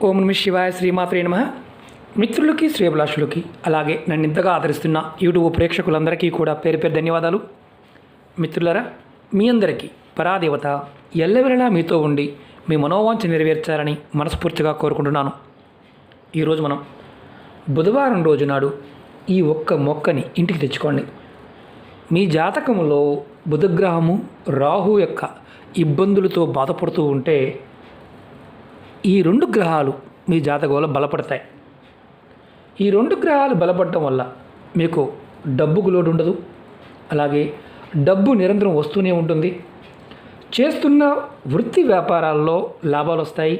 ఓం నమ శివాయ శ్రీమాత్రే నమః. మిత్రులకి శ్రేయభిలాషులకి అలాగే నన్ను ఇంతగా ఆదరిస్తున్న యూట్యూబ్ ప్రేక్షకులందరికీ కూడా పేరు పేరు ధన్యవాదాలు. మిత్రులారా, మీ అందరికీ పరాదేవత ఎల్లవెల్లలా మీతో ఉండి మీ మనోవాంఛ నెరవేర్చాలని మనస్ఫూర్తిగా కోరుకుంటున్నాను. ఈరోజు మనం బుధవారం రోజు నాడు ఈ ఒక్క మొక్కని ఇంటికి తెచ్చుకోండి. మీ జాతకంలో బుధగ్రహము రాహు యొక్క ఇబ్బందులతో బాధపడుతూ ఉంటే ఈ రెండు గ్రహాలు మీ జాతకంలో బలపడతాయి. ఈ రెండు గ్రహాలు బలపడటం వల్ల మీకు డబ్బుకు లోటు ఉండదు. అలాగే డబ్బు నిరంతరం వస్తూనే ఉంటుంది. చేస్తున్న వృత్తి వ్యాపారాల్లో లాభాలు వస్తాయి.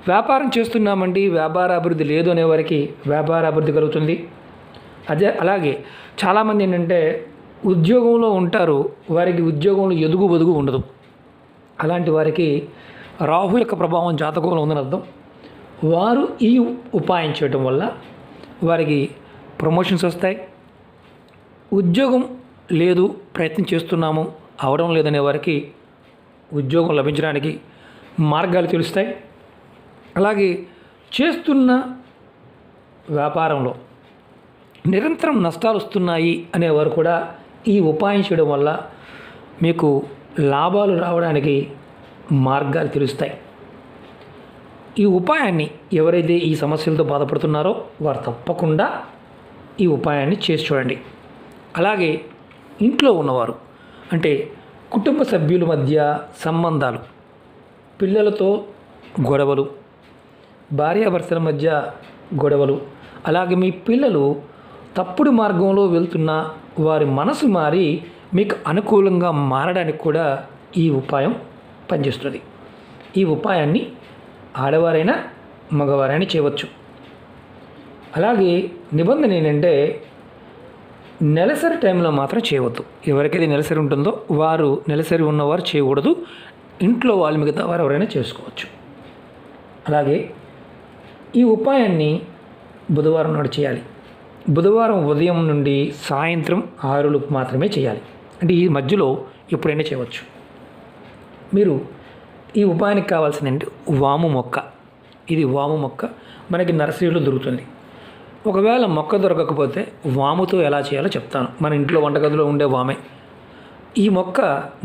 వ్యాపారం చేస్తున్నామండి, వ్యాపార అభివృద్ధి లేదు అనే వారికి వ్యాపార అభివృద్ధి కలుగుతుంది. అలాగే చాలామంది ఏంటంటే ఉద్యోగంలో ఉంటారు, వారికి ఉద్యోగంలో ఎదుగు బదుగు ఉండదు. అలాంటి వారికి రాహు యొక్క ప్రభావం జాతకంలో ఉందని అర్థం. వారు ఈ ఉపాయం చేయడం వల్ల వారికి ప్రమోషన్స్ వస్తాయి. ఉద్యోగం లేదు, ప్రయత్నం చేస్తున్నాము, అవడం లేదనే వారికి ఉద్యోగం లభించడానికి మార్గాలు తెలుస్తాయి. అలాగే చేస్తున్న వ్యాపారంలో నిరంతరం నష్టాలు వస్తున్నాయి అనేవారు కూడా ఈ ఉపాయం చేయడం వల్ల మీకు లాభాలు రావడానికి మార్గాలు తెలుస్తాయి. ఈ ఉపాయాన్ని ఎవరైతే ఈ సమస్యలతో బాధపడుతున్నారో వారు తప్పకుండా ఈ ఉపాయాన్ని చేసి చూడండి. అలాగే ఇంట్లో ఉన్నవారు అంటే కుటుంబ సభ్యుల మధ్య సంబంధాలు, పిల్లలతో గొడవలు, భార్యాభర్తల మధ్య గొడవలు, అలాగే మీ పిల్లలు తప్పుడు మార్గంలో వెళ్తున్న వారి మనసు మారి మీకు అనుకూలంగా మారడానికి కూడా ఈ ఉపాయం పనిచేస్తుంది. ఈ ఉపాయాన్ని ఆడవారైనా మగవారైనా చేయవచ్చు. అలాగే నిబంధన ఏంటంటే నెలసరి టైంలో మాత్రం చేయవద్దు. ఎవరికైతే నెలసరి ఉంటుందో వారు, నెలసరి ఉన్నవారు చేయకూడదు. ఇంట్లో వాళ్ళు మిగతా వారు ఎవరైనా చేసుకోవచ్చు. అలాగే ఈ ఉపాయాన్ని బుధవారం నాడు చేయాలి. బుధవారం ఉదయం నుండి సాయంత్రం 6 మాత్రమే చేయాలి. అంటే ఈ మధ్యలో ఎప్పుడైనా చేయవచ్చు. మీరు ఈ ఉపాయానికి కావాల్సిందంటే వాము మొక్క. ఇది వాము మొక్క మనకి నర్సరీలో దొరుకుతుంది. ఒకవేళ మొక్క దొరకకపోతే వాముతో ఎలా చేయాలో చెప్తాను. మన ఇంట్లో వంటగదిలో ఉండే వామే. ఈ మొక్క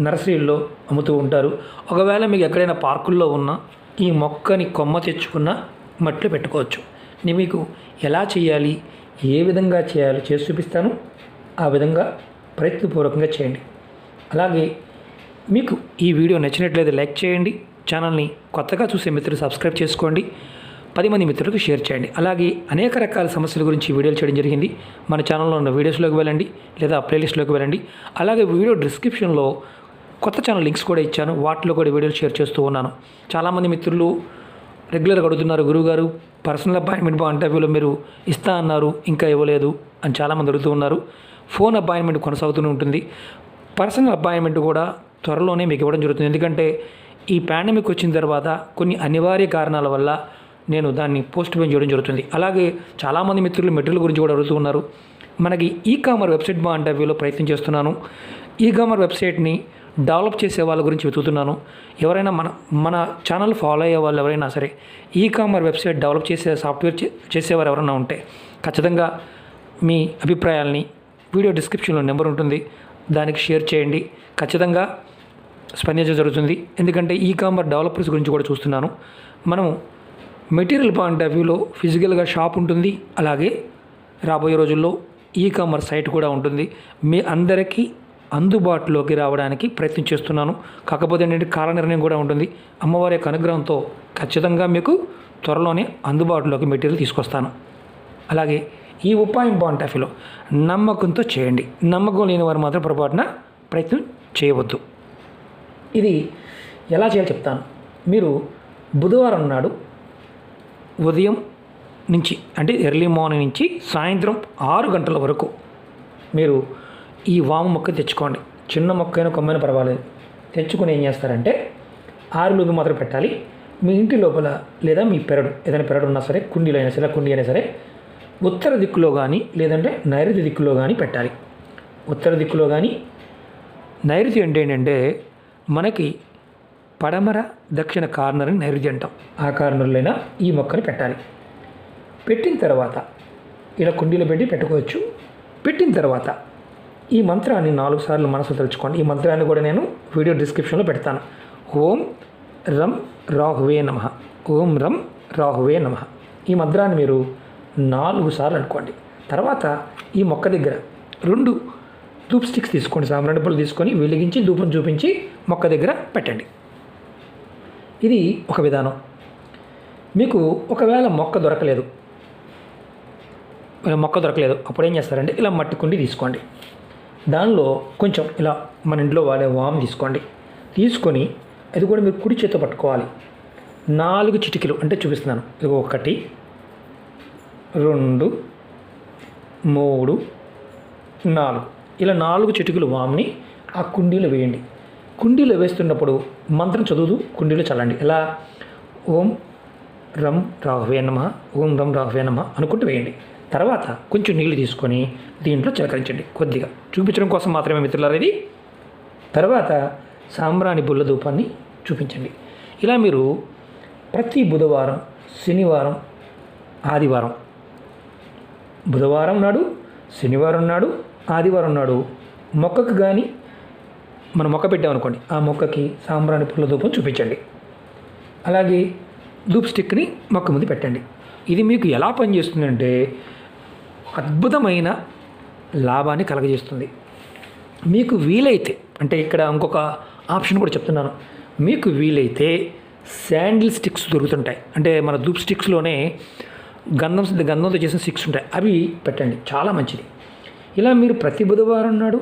నర్సరీలో అమ్ముతూ ఉంటారు. ఒకవేళ మీకు ఎక్కడైనా పార్కుల్లో ఉన్న ఈ మొక్కని కొమ్మ తెచ్చుకున్న మట్టిలో పెట్టుకోవచ్చు. నేను మీకు ఎలా చేయాలి, ఏ విధంగా చేయాలో చేసి చూపిస్తాను. ఆ విధంగా ప్రయత్నపూర్వకంగా చేయండి. అలాగే మీకు ఈ వీడియో నచ్చినట్లయితే లైక్ చేయండి. ఛానల్ని కొత్తగా చూసే మిత్రులు సబ్స్క్రైబ్ చేసుకోండి. 10 మంది మిత్రులకు షేర్ చేయండి. అలాగే అనేక రకాల సమస్యల గురించి వీడియోలు చేయడం జరిగింది. మన ఛానల్లో ఉన్న వీడియోస్లోకి వెళ్ళండి లేదా ప్లేలిస్ట్లోకి వెళ్ళండి. అలాగే వీడియో డిస్క్రిప్షన్లో కొత్త ఛానల్ లింక్స్ కూడా ఇచ్చాను. వాటిలో కూడా వీడియోలు షేర్ చేస్తూ ఉన్నాను. చాలామంది మిత్రులు రెగ్యులర్గా అడుగుతున్నారు, గురువుగారు పర్సనల్ అపాయింట్మెంట్ ఇంటర్వ్యూలో మీరు ఇస్తా అన్నారు, ఇంకా ఇవ్వలేదు అని చాలామంది అడుగుతూ ఉన్నారు. ఫోన్ అపాయింట్మెంట్ కొనసాగుతూనే ఉంటుంది. పర్సనల్ అపాయింట్మెంట్ కూడా త్వరలోనే మీకు ఇవ్వడం జరుగుతుంది. ఎందుకంటే ఈ పాండమిక్ వచ్చిన తర్వాత కొన్ని అనివార్య కారణాల వల్ల నేను దాన్ని పోస్ట్ పోన్ చేయడం జరుగుతుంది. అలాగే చాలామంది మిత్రులు మెటీరియల్ గురించి కూడా అడుగుతూ ఉన్నారు. మనకి ఈ-కామర్ వెబ్సైట్ ఇంటర్వ్యూలో ప్రయత్నం చేస్తున్నాను. ఈ-కామర్ వెబ్సైట్ని డెవలప్ చేసే వాళ్ళ గురించి వెతుకుతున్నాను. ఎవరైనా మన ఛానల్ ఫాలో అయ్యే వాళ్ళు ఎవరైనా సరే ఈ-కామర్ వెబ్సైట్ డెవలప్ చేసే సాఫ్ట్వేర్ చేసేవారు ఎవరైనా ఉంటే ఖచ్చితంగా మీ అభిప్రాయాల్ని వీడియో డిస్క్రిప్షన్లో నెంబర్ ఉంటుంది, దానికి షేర్ చేయండి. ఖచ్చితంగా స్పందించడం జరుగుతుంది. ఎందుకంటే ఈ-కామర్ డెవలపర్స్ గురించి కూడా చూస్తున్నాను. మనము మెటీరియల్ పాయింట్ ఆఫ్ వ్యూలో ఫిజికల్గా షాప్ ఉంటుంది. అలాగే రాబోయే రోజుల్లో ఈ-కామర్ సైట్ కూడా ఉంటుంది. మీ అందరికీ అందుబాటులోకి రావడానికి ప్రయత్నం చేస్తున్నాను. కాకపోతే ఏంటంటే కాల నిర్ణయం కూడా ఉంటుంది. అమ్మవారి యొక్క అనుగ్రహంతో ఖచ్చితంగా మీకు త్వరలోనే అందుబాటులోకి మెటీరియల్ తీసుకొస్తాను. అలాగే ఈ ఉపాయం పాయింట్ ఆఫ్ వ్యూలో నమ్మకంతో చేయండి. నమ్మకం లేని వారు మాత్రం పొరపాటున ప్రయత్నం చేయవద్దు. ఇది ఎలా చేయాలో చెప్తాను. మీరు బుధవారం నాడు ఉదయం నుంచి అంటే ఎర్లీ మార్నింగ్ నుంచి సాయంత్రం 6 గంటల వరకు మీరు ఈ వాము మొక్క తెచ్చుకోండి. చిన్న మొక్క అయినా కొమ్మైనా పర్వాలేదు. తెచ్చుకొని ఏం చేస్తారంటే 6 మాత్రం పెట్టాలి. మీ ఇంటి లోపల లేదా మీ పెరడు, ఏదైనా పెరడు ఉన్నా సరే, కుండీలో అయినా సరే, కుండీ అయినా సరే ఉత్తర దిక్కులో కానీ లేదంటే నైరుతి దిక్కులో కానీ పెట్టాలి. ఉత్తర దిక్కులో కానీ, నైరుతి అంటే ఏంటంటే మనకి పడమర దక్షిణ కార్నర్ని నైరుతి అంటాం. ఆ కార్నర్లైనా ఈ మొక్కని పెట్టాలి. పెట్టిన తర్వాత ఇలా కుండీలో పెట్టి పెట్టుకోవచ్చు. పెట్టిన తర్వాత ఈ మంత్రాన్ని 4 సార్లు మనసు తలుచుకోండి. ఈ మంత్రాన్ని కూడా నేను వీడియో డిస్క్రిప్షన్లో పెడతాను. ఓం రం రాహువే నమః, ఓం రం రాహువే నమః. ఈ మంత్రాన్ని మీరు 4 సార్లు అనుకోండి. తర్వాత ఈ మొక్క దగ్గర 2 ధూప్ స్టిక్స్ తీసుకోండి. సాంబ్రాణి పళ్ళు తీసుకొని వెలిగించి ధూపం చూపించి మొక్క దగ్గర పెట్టండి. ఇది ఒక విధానం. మీకు ఒకవేళ మొక్క దొరకలేదు అప్పుడు ఏం చేస్తారంటే ఇలా మట్టి కుండి తీసుకోండి. దానిలో కొంచెం ఇలా మన ఇంట్లో వాడే వామ్ తీసుకోండి. తీసుకొని అది కూడా మీరు కుడి చేతితో పట్టుకోవాలి. 4 చిటికలు అంటే చూపిస్తున్నాను. ఇది 1 2 3 4 ఇలా 4 చిటికలు వామ్ని ఆ కుండీలో వేయండి. కుండీలో వేస్తున్నప్పుడు మంత్రం చదువుతూ కుండీలో చల్లండి. ఇలా ఓం రం రాహువే నమః, ఓం రం రాహువే నమః అనుకుంటూ వేయండి. తర్వాత కొంచెం నీళ్ళు తీసుకొని దీంట్లో చిలకరించండి. కొద్దిగా చూపించడం కోసం మాత్రమే మిత్రులారా ఇది. తర్వాత సాంబ్రాణి బుల్ల ధూపాన్ని చూపించండి. ఇలా మీరు ప్రతి బుధవారం, శనివారం, ఆదివారం, బుధవారం నాడు, శనివారం నాడు, ఆదివారం నాడు మొక్కకు కానీ మనం మొక్క పెట్టామనుకోండి, ఆ మొక్కకి సాంబ్రాణి పుల్ల ధూపం చూపించండి. అలాగే ధూప్ స్టిక్ని మొక్క ముందు పెట్టండి. ఇది మీకు ఎలా పనిచేస్తుందంటే అద్భుతమైన లాభాన్ని కలగజేస్తుంది. మీకు వీలైతే అంటే ఇక్కడ ఇంకొక ఆప్షన్ కూడా చెప్తున్నాను. మీకు వీలైతే శాండిల్ స్టిక్స్ దొరుకుతుంటాయి. అంటే మన ధూప్ స్టిక్స్లోనే గంధంతో చేసిన స్టిక్స్ ఉంటాయి. అవి పెట్టండి, చాలా మంచిది. ఇలా మీరు ప్రతి బుధవారం నాడు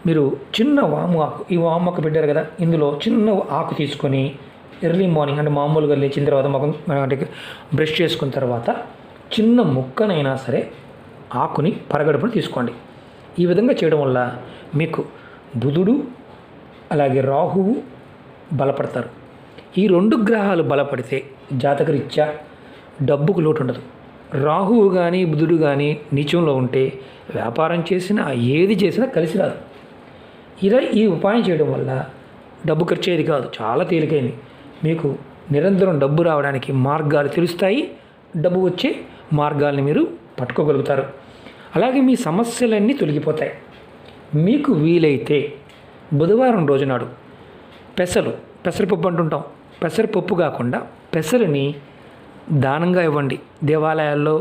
మీరు చిన్న వాము ఆకు, ఈ వాము ఆకు పెట్టారు కదా, ఇందులో చిన్న ఆకు తీసుకొని ఎర్లీ మార్నింగ్ అంటే మామూలుగా లేచిన తర్వాత అంటే బ్రష్ చేసుకున్న తర్వాత చిన్న ముక్కనైనా సరే ఆకుని పరగడుపుని తీసుకోండి. ఈ విధంగా చేయడం వల్ల మీకు బుధుడు అలాగే రాహువు బలపడతారు. ఈ 2 గ్రహాలు బలపడితే జాతకరీత్యా డబ్బుకు లోటు ఉండదు. రాహువు కానీ బుధుడు కానీ నీచంలో ఉంటే వ్యాపారం చేసినా ఏది చేసినా కలిసి రాదు. ఇలా ఈ ఉపాయం చేయడం వల్ల డబ్బు ఖర్చు అయ్యేది కాదు, చాలా తేలికైంది. మీకు నిరంతరం డబ్బు రావడానికి మార్గాలు తెలుస్తాయి. డబ్బు వచ్చే మార్గాల్ని మీరు పట్టుకోగలుగుతారు. అలాగే మీ సమస్యలన్నీ తొలగిపోతాయి. మీకు వీలైతే బుధవారం రోజు నాడు పెసరపప్పు అంటుంటాం, పెసరపప్పు కాకుండా పెసరని దానంగా ఇవ్వండి. దేవాలయాల్లో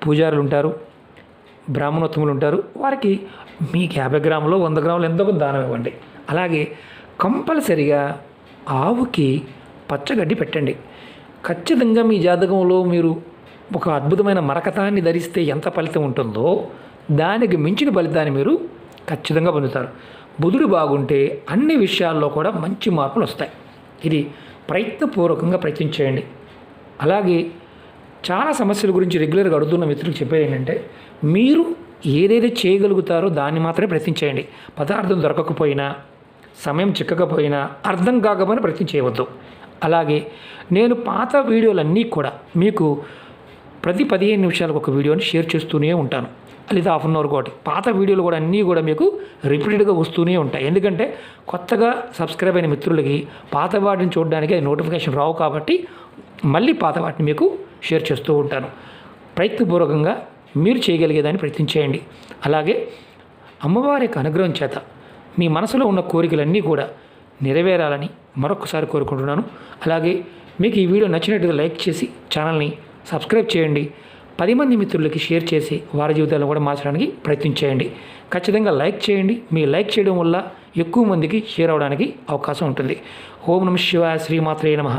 పూజారులు ఉంటారు, బ్రాహ్మణోత్తములు ఉంటారు, వారికి మీకు 50 గ్రాములు 100 గ్రాములు ఎంతో కొంత దానం ఇవ్వండి. అలాగే కంపల్సరిగా ఆవుకి పచ్చగడ్డి పెట్టండి. ఖచ్చితంగా మీ జాతకంలో మీరు ఒక అద్భుతమైన మరకతాన్ని ధరిస్తే ఎంత ఫలితం ఉంటుందో దానికి మించిన ఫలితాన్ని మీరు ఖచ్చితంగా పొందుతారు. బుధుడు బాగుంటే అన్ని విషయాల్లో కూడా మంచి మార్పులు వస్తాయి. ఇది ప్రయత్నపూర్వకంగా ప్రయత్నించేయండి. అలాగే చాలా సమస్యల గురించి రెగ్యులర్గా అడుగుతున్న మిత్రులకు చెప్పేది ఏంటంటే, మీరు ఏదైతే చేయగలుగుతారో దాన్ని మాత్రమే ప్రయత్నించేయండి. పదార్థం దొరకకపోయినా, సమయం చిక్కకపోయినా, అర్థం కాకపోయినా ప్రయత్నం చేయవద్దు. అలాగే నేను పాత వీడియోలన్నీ కూడా మీకు ప్రతి 15 నిమిషాలకు ఒక వీడియోని షేర్ చేస్తూనే ఉంటాను, లేదా హాఫ్ అన్ అవర్ ఒకటి. పాత వీడియోలు కూడా అన్నీ కూడా మీకు రిపీటెడ్గా వస్తూనే ఉంటాయి. ఎందుకంటే కొత్తగా సబ్స్క్రైబ్ అయిన మిత్రులకి పాత వాటిని చూడడానికి అది నోటిఫికేషన్ రావు, కాబట్టి మళ్ళీ పాత వాటిని మీకు షేర్ చేస్తూ ఉంటాను. ప్రయత్నపూర్వకంగా మీరు చేయగలిగేదాన్ని ప్రయత్నించేయండి. అలాగే అమ్మవారి యొక్క అనుగ్రహం చేత మీ మనసులో ఉన్న కోరికలన్నీ కూడా నెరవేరాలని మరొకసారి కోరుకుంటున్నాను. అలాగే మీకు ఈ వీడియో నచ్చినట్టుగా లైక్ చేసి ఛానల్ని సబ్స్క్రైబ్ చేయండి. 10 మంది మిత్రులకి షేర్ చేసి వారి జీవితాలను కూడా మార్చడానికి ప్రయత్నించేయండి. ఖచ్చితంగా లైక్ చేయండి. మీ లైక్ చేయడం వల్ల ఎక్కువ మందికి షేర్ అవడానికి అవకాశం ఉంటుంది. ఓం నమః శివాయ, శ్రీమాత్రే నమః.